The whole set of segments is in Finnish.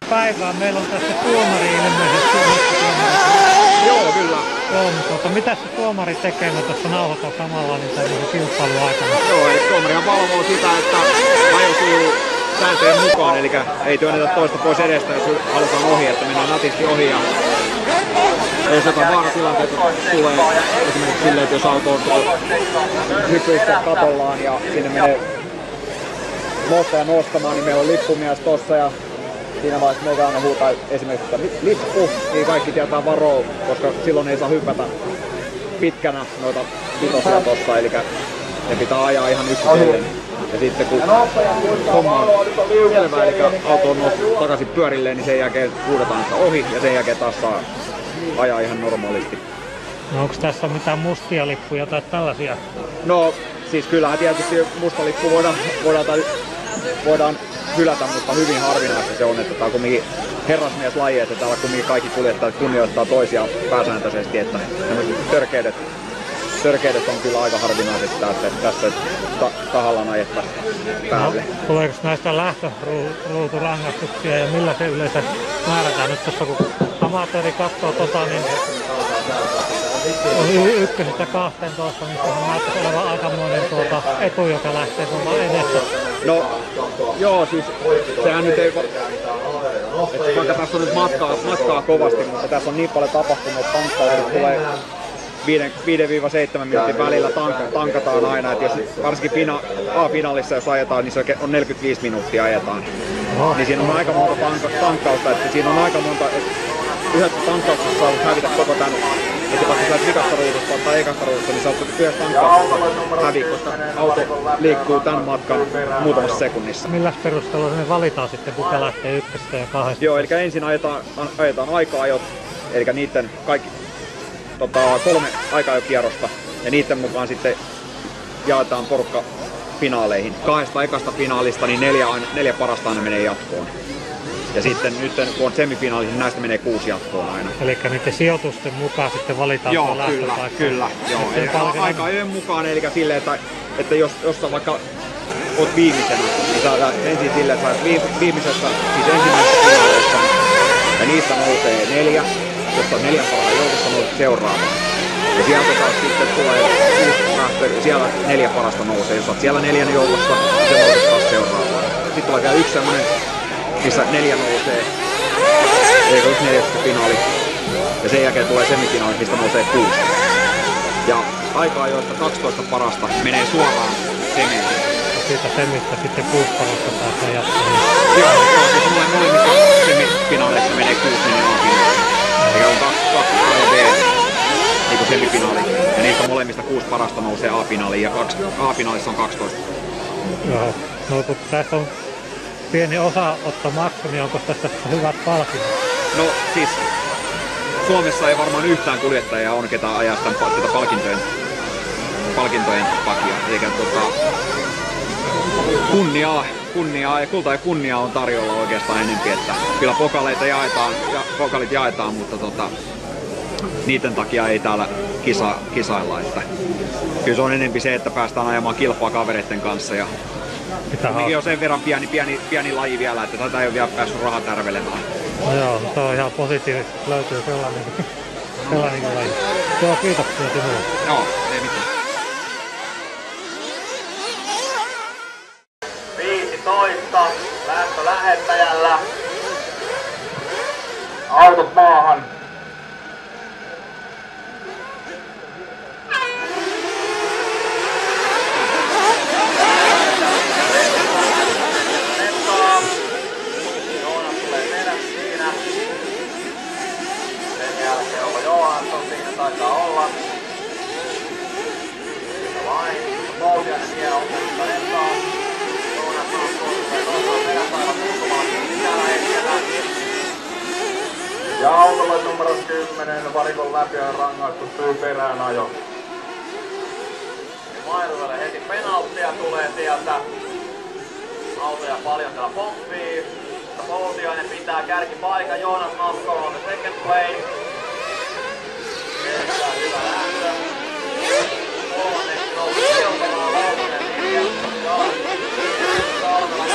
Päivää. Meillä on tässä tuomari ilmeisesti. Joo, kyllä. On, mitä se tuomari tekee? Me tuossa nauhoitan samalla niin tämän kilpailun aikana. Joo, eli tuomarihan valvoo sitä, että ajoituu sääntöjen mukaan, eli ei työnnetä toista pois edestä, jos halutaan ohi, että mennään nätisti ohi. Ja jos jotain vaaratilanteita tulee, esimerkiksi silleen, että jos auto on hyppyistä katollaan ja sinne menee nostaja nostamaan, niin meillä on lippumies tossa ja siinä vaiheessa meitä aina huutaa esimerkiksi, että lippu, niin kaikki tietää varoa, koska silloin ei saa hypätä pitkänä noita vitosia tossa, eli ne pitää ajaa ihan yksitellen. Ja sitten kun homma on selvä, eli auto on noussut takaisin pyörilleen, niin sen jälkeen huudetaan, että ohi, ja sen jälkeen taas saa ajaa ihan normaalisti. No onko tässä mitään mustia lippuja tai tällaisia? No siis kyllähän tietysti musta lippu voidaan hylätä, mutta hyvin harvinaista se on, että tää on kumminkin herrasmieslaji, että täällä kumminkin kaikki kuljettajat kunnioittaa toisiaan pääsääntöisesti, että törkeydet on kyllä aika harvinaiset tässä tahallaan ajettaisiin päälle. No, tuleeko näistä lähtöruuturangaistuksia ja millä se yleensä määrätään? Nyt tässä kun amatööri katsoo niin on 1-12, niin sehän näyttäisi olevan aikamoinen etu, joka lähtee tuolta edestä. No, joo, siis sehän nyt ei... Että vaikka tässä on nyt matkaa kovasti, mutta tässä on niin paljon tapahtunut, että tankkaukset tulee 5-7 minuutin välillä tankataan aina, että jos varsinkin A-finaalissa jos ajetaan, niin se on 45 minuuttia ajetaan. Niin siinä on aika monta tankkausta, että siinä on aika monta, että yhdessä tankkauksessa saa hävitä koko tän, että vaikka sä olet vikasta ruudusta tai ekasta ruudusta, niin sä oot yhdessä tankkauksessa häviä, koska auto liikkuu tän matkan muutamassa sekunnissa. Milläs perusteella ne valitaan sitten, kuka lähtee 1 ja 2? Joo, eli ensin ajetaan aika-ajot, eli niiden kaikki 3 aika-ajokierrosta ja niiden mukaan sitten jaetaan porukka finaaleihin. 2 ekasta finaalista niin 4 parasta aina menee jatkoon. Ja sitten nyt kun on semifinaalit, niin näistä menee 6 jatkoon aina. Eli niiden sijoitusten mukaan sitten valitaan joo, kyllä. Joo. Aika-ajojen mukaan, eli silleen, että jos sä vaikka oot viimeisenä, niin sä ensin silleen, että sä viimeisessä, siis ensimmäisessä finaaleissa, ja niistä nousee 4. Jos on 4 parhaan joukossa, nousee seuraavaan. Ja sieltä taas sitten tulee 6 lähtöä, siellä 4 parasta nousee. Jos olet siellä 4 joukossa, niin se nousee taas seuraavaan. Sitten tulee vielä 1 semmonen, missä 4 nousee. Eikö 1 4. finaali. Ja sen jälkeen tulee semifinaali, mistä nousee 6. Ja aika-ajoista 12 parasta menee suoraan semiin. Siitä semistä sitten 6 parasta pääsee jatkoon. Joo, siis molemmissa semifinaaleissa menee 6 finaalia. Eli on 2 A ja B niin kuin semifinaali. Ja niistä molemmista 6 parasta nousee A-finaaliin ja A-finaalissa on 12. Joo. No kun tässä on pieni osaottomaksu, niin onko tästä hyvät palkinnot? No siis Suomessa ei varmaan yhtään kuljettajaa on, ketä ajaa sitä palkintojen takia. Eikä kunniaa ja kultaa ja kunniaa on tarjolla oikeastaan enempi, että kyllä pokalit jaetaan, mutta niiden takia ei täällä kisailla, että kyllä se on enempi se, että päästään ajamaan kilpaa kavereiden kanssa ja kumminkin on sen verran pieni laji vielä, että tätä ei ole vielä päässyt rahat tärvelemään. No joo, se on ihan positiivisesti, löytyy sellainen laji. Joo, kiitoksia Timo. Joo, ei mitään. 15, lähtö lähettäjällä. Autot maahan. Joonas tulee perässä siinä. Sen jälkeen onko Johansson siinä taitaa olla. Siinä vain. Pousiainen vie ottelusta lentaan. Ja autolle numero 10 varikon läpi on rangaistus syy perään ajo. Mailuille heti penalttia tulee sieltä. Autoja paljon täällä pomppii. Poutiainen pitää kärkipaikan. Joonas Nafko on the second place. Erittäin hyvä lähtö. Kolmanneksi nousi Peltomaa Valtonen linja. Salmela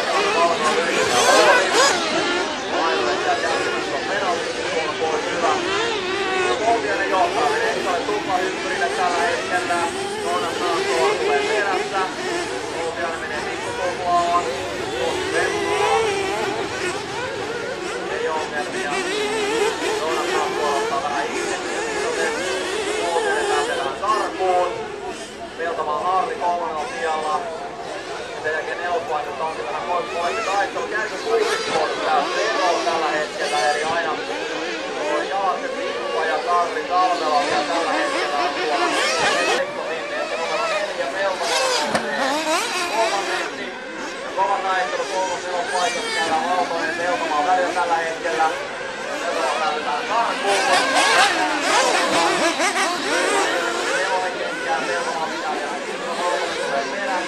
Salmela yrittää Ooli. Mailuille siellä jälkimmässä on penaltti. Suunnan pois hyvä. Poutiainen johtaa. Eksalle tuplahyppyrille tällä hetkellä. Joonas Nafko tulee perässä. Poutiainen menee pikkutuplaan. Ei ongelmia. Joonas Nafko ottaa vähän itse. Poutiainen pääsee vähän karkuun. Peltomaa Harri kolmannella sijalla. Sen jälkeen nelospaikasta onkin vähän kovempi taistelu. Kärkö kuusikkoon pääsee eroon tällä hetkellä. Eli aina Jaasen Mikko ja Karri Salmela siellä tällä hetkellä on tuolla Mikko sinne. Ja numero 4 Peltomaa kolmanneksi. Kova taistelu kolmas nelospaikassa käydään Valtonen ja Peltomaa välillä tällä hetkellä. Peltomaa päätetään karkuun. Nelonen kenkää Peltomaa pitää vielä kiinni. Valtonen tulee perään.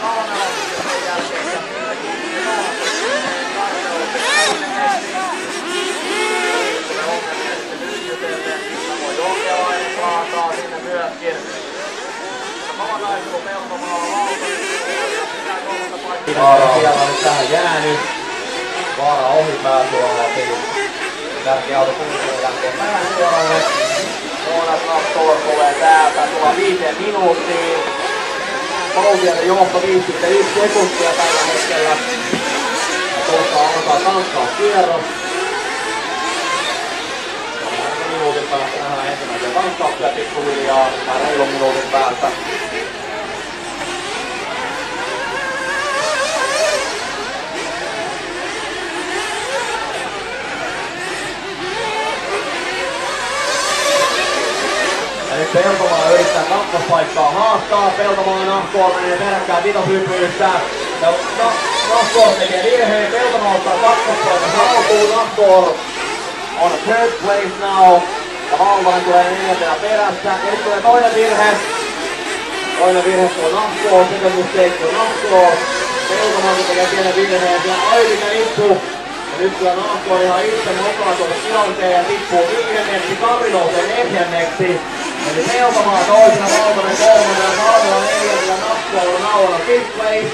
Salmela sen jälkeen ja sinne myöskin. Kova taistelu Peltomaalla Valtonen. Siellä on nyt tähän jäänyt. Vaara ohi pääsuoralla. Tärkeä auto kuuluu jälkeen pääsuoralle. Joonas Nafko tulee täältä. Tullaan 5 minuuttiin. Poutiainen johto 5,1 sekuntia tällä hetkellä. Ja tuossa alkaa tankkauskierros. Minuutin päästä nähdään ensimmäisiä tankkauksia pikkuhiljaa. Tai reilun minuutin päästä. Eli Peltomaa yrittää kakkospaikkaa haastaa. Peltomaa Nafko menee peräkkäin vitoshyppyystä. Ja Nafko tekee virheen. Peltomaa ottaa kakkospaikassa alkuun. Nafko on third place now. Ja Valtonen tulee 4. perässä. Ja nyt tulee toinen virhe. Toinen virhe on Nafko. Second mistake on Nafko. Peltomaa tekee pienen virheen. Siellä Ailinen itku. Ja nyt kyllä Nafko on ihan itse mukaan tuolle tilanteen ja tippuu 5. Karri nousee 4. Eli Peltomaa toisena, Valtonen 3. ja Salmela 4. ja Nafko on nauhalla 5th place.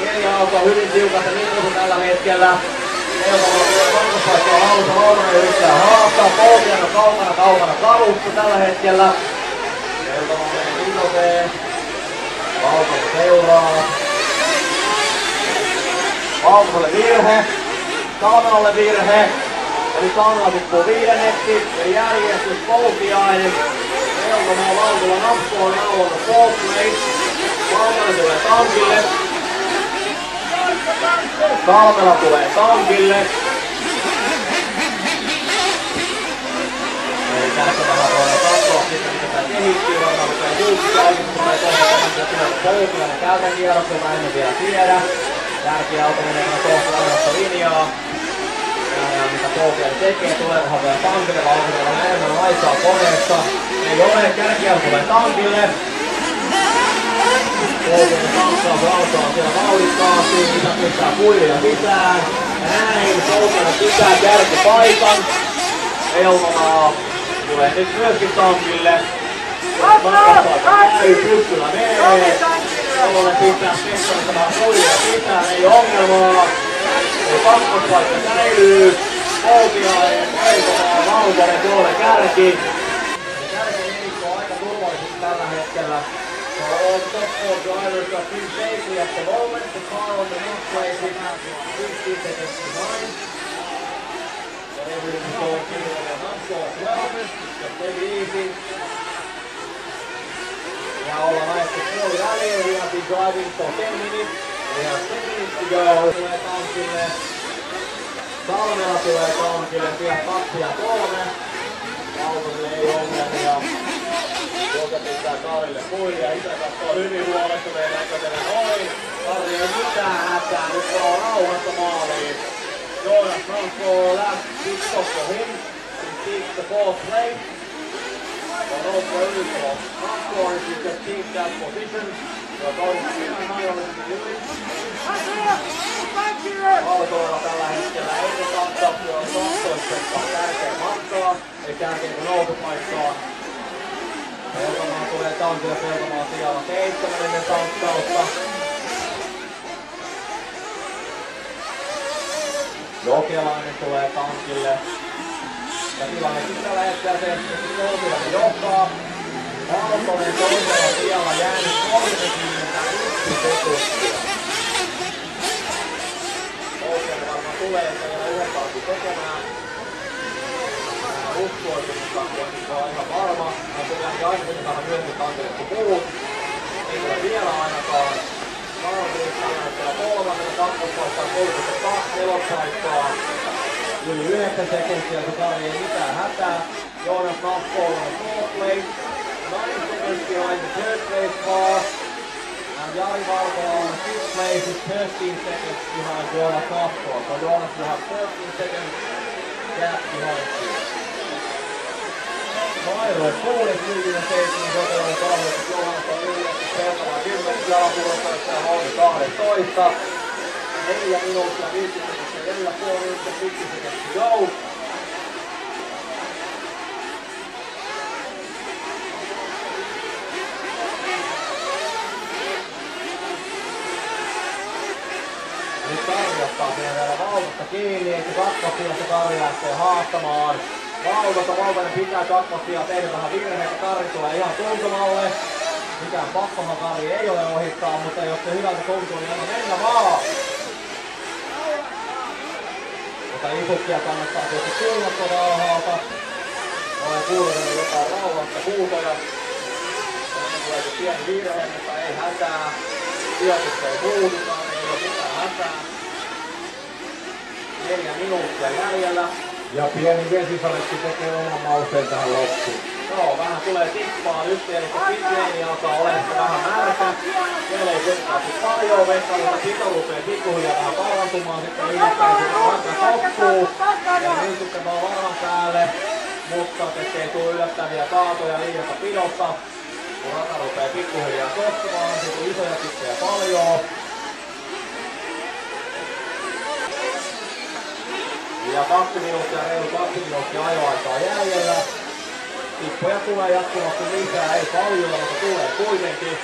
4 autoa hyvin tiukasta minuutin tällä hetkellä. Peltomaa tulee kakkospaikkaa hallussa. Valtonen yrittää haastaa. Poutiainen kaukana kalusta tällä hetkellä. Peltomaa menee vitoseen. Valtonen seuraa. Valtoselle virhe. Salmelalle virhe. Eli Salmela tippuu 5. Eli järjestys Poutiainen. Peltomaa Valtola Nafko on nauhalla 4th place. Valtonen tulee tankille. Salmela tulee tankille. Eli tässä vähän voidaan katsoa sitten mitä tää kehittyy. Varmaan rupeaa juukki kaikista tulee kohta. Poutiainen käytän kierrokselta emme vielä tiedä. Tärkeä auto menee kohta ainoasta linjaa. Ja mitä Poutiainen tekee, tuleekohan vielä tankille vai onko vielä enemmän aikaa koneessa. Ei ole, kärkiauto tulee tankille. Poutiainen tankkausauto on siellä vauhdikkaasti, mitä pistää kuilia sisään. Ja näin Poutiainen pitää kärkipaikan. Peltomaa tulee nyt myöskin tankille. Ei pyssyllä menee. Peltonen pitää Pekkarista vähän kuilia sisään, ei ongelmaa. Eli kakkospaikka säilyy. Poutiainen, Peltomaa, Valtonen, tuolle kärki. Kärki edistää aika turvallisesti tällä hetkellä. So all the top 4 drivers are pretty safely at the moment. The car on the next place is 15 seconds behind. So everything is going pretty well on Nafko as well. Just take it easy. Ja ollaan ajettu puoli väliin. We have been driving for 10 minutes. We have 10 minutes to go. Tulee tankille. Salmela tulee tankille. Siellä 2 ja 3. Valtoselle ei ongelmia. Tuolta pistää Karille kuilia. Isä katsoo hyvin huolestuneen näköiselle. Noin. Karri ei mitään hätää. Nyt vaan rauhassa maaliin. Joonas Nafko left pit stop for him. He takes the 4th place. But no protocol. Not score if you can keep that position. You're going to be Aaltoilla tällä hetkellä ennen kattauksia on 12 sekkaa tärkeä matkaa, eli tärkeä nousupaikkaa. Peltomaa tulee tankille, Peltomaa sijalla 7. tankkausta. Jokelainen tulee tankille. Ja tilannekin tällä hetkellä se, että Jokelainen johtaa. Aaltonen toisella sijalla jäänyt 31 sekuntia. Jokelainen varmaan tulee, että vielä yhden tankin tekemään. Uskoisin, mutta on ihan varma. Mä tullaan aikaisemmin vähän myöhemmin tankille kuin muut. Ei tule vielä ainakaan. Karliissa näyttää 3. kakkospaikkaa 32 nelospaikkaa. Yli 9 sekuntia, kun Kari ei mitään hätää. Jonas Nafkolla on 4th place. 9 seconds behind the 3rd place car. And Jari Valkola on 5th place is 13 seconds behind Jonas Nafkola. So Jonas will have 13 seconds gap behind you. Mairo 6.47 Jokelainen 3. Jonas on 4. Peltomaa 10. Jalapuolesta ja Holmi 12. 4 minuuttia 50 sekuntia. 4,5 minuuttia 50 seconds to go. Nyt Kari ottaa siihen vielä Valtosta kiinni, eikä kakkosijassa Kari lähtee haastamaan. Valtonen pitää kakkosijaa tehdä vähän virheitä, Kari tulee ihan tuntumalle. Mikään pakkohan Kari ei ole ohittaa, mutta jos se hyvältä tuntuu, niin anna mennä vaan! Mutta isukkia kannattaa tietysti kuulla tuolta alhaalta. Olen kuullut jotain rauhasta huutoja. Tänne tulee pieni virhe, mutta ei hätää. Sijoitus ei muutukaan, ei ole mitään hätää. 4 minuuttia jäljellä. Ja pieni vesisaletti tekee oman mausteen tähän loppuun. Joo, vähän tulee tippaa nyt, eli pitleeni alkaa olemaan vähän märkä. Siellä ei vettä paljon vettä, mutta pito rupeaa pikkuhiljaa vähän parantumaan. Sitten yllättäen sitä vaikka toppuu. Eli nyt sitten vaan varman päälle. Mutta ettei tule yllättäviä kaatoja liiasta pidosta. Kun rata rupeaa pikkuhiljaa koskemaan, niin tulee isoja tippejä paljon. Ja 2 minuuttia, reilu 2 minuuttia ajoaikaa jäljellä. Tippoja tulee jatkuvasti lisää, ei paljon, mutta tulee kuitenkin.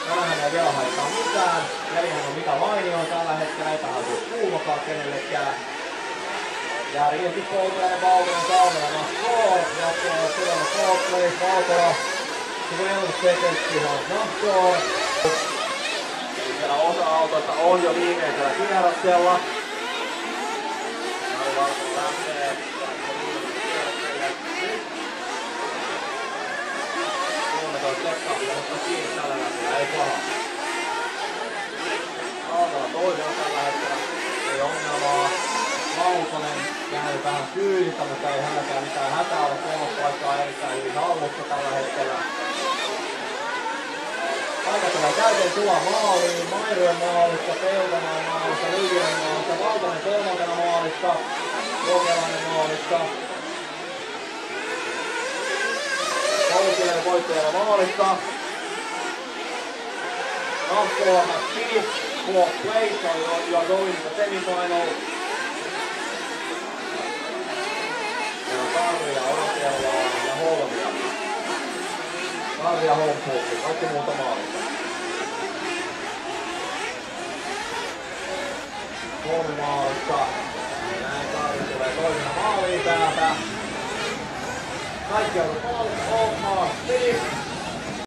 Tämähän ei vielä haittaa mitään. Välihän on mitä mainioin tällä hetkellä, ei tähän tule kuulokaan kenellekään. Järjesti Poltoinen, Valtonen, Salmela, Nahkoor. Jatkoa siellä 4th place, Valtola. 12 seconds behind Nahkoor. Eli siellä osa autoista on jo viimeisellä kierroksella. Valtola lähtee. 13 sekkaa, mutta kiinni tällä hetkellä, ei paha. Aaltola toisella tällä hetkellä, ei ongelmaa. Valtonen käy vähän kyydistä, mutta ei hänelläkään mitään hätää ole. Kolmospaikkaa erittäin hyvin hallussa tällä hetkellä. Aika tulee täyteen tulla maaliin. Mairojen maalissa, Peltomaan maalissa, Lyhjän maalissa, Valtonen 3. maalissa, Jokelainen maalissa. Koukkilainen voittajalla maalissa. Nafkoor has finished 4th place, so you are going to the semifinal. Karja, Ortella ja Holmia. Karja, Holmpuukki, kaikki muuta maalista. Holmi maalissa. Näin Karja tulee toisena maaliin täältä. Kaikki on ollut maalissa, Holmaa, Steve.